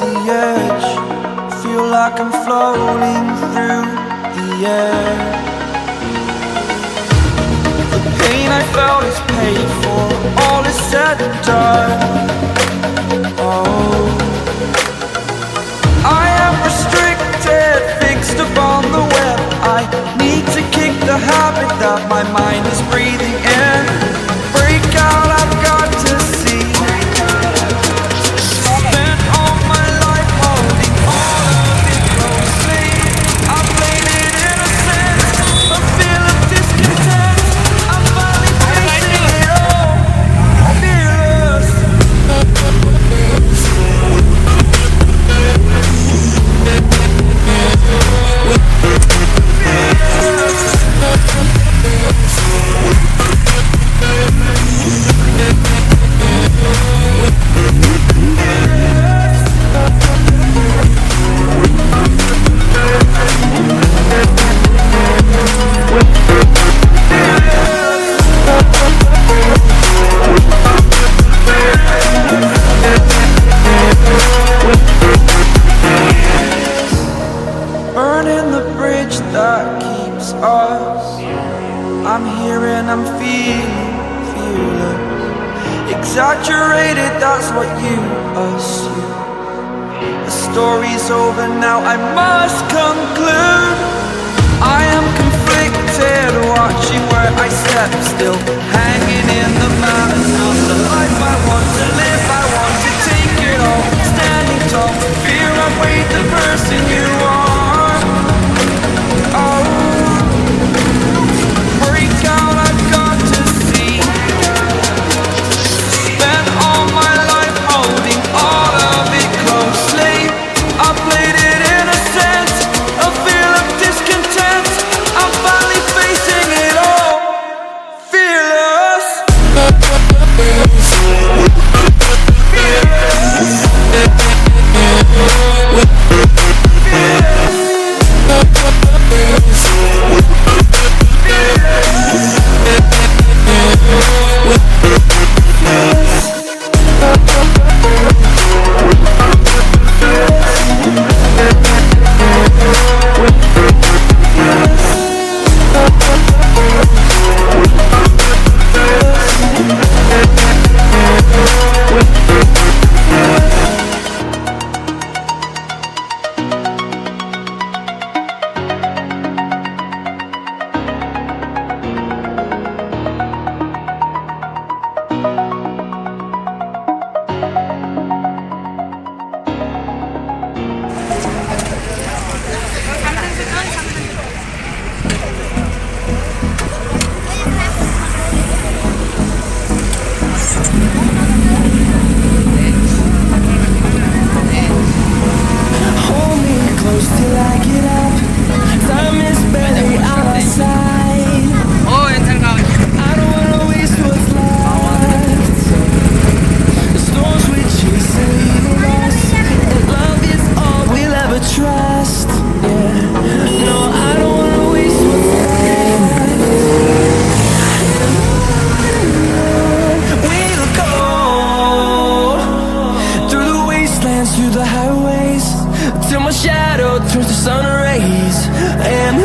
the edge. Feel like I'm floating through the air. The pain I felt is paid for, all is said and done. Oh, I am restricted, fixed upon the web. I need to kick the habit that my mind is breathing in. Break out, I've got to see. Spent all my life holding all of it closely. I played it innocent, a feel of discontent. I'm finally facing it all, fearless. Burning the bridge that keeps us. I'm here and I'm fearless. Exaggerated, that's what you assume. The story's over now, I must conclude. I am conflicted, watching where I step still, hanging in the balance of the life I want to live. I want to take it all, standing tall. Fear I've weighed the person you are. Oh, break out, I've got to see. Spent all my life holding all of it closely. I played it innocent, a feel of discontent. I'm finally facing it all, fearless. Through the highways till my shadow turns to sun rays, and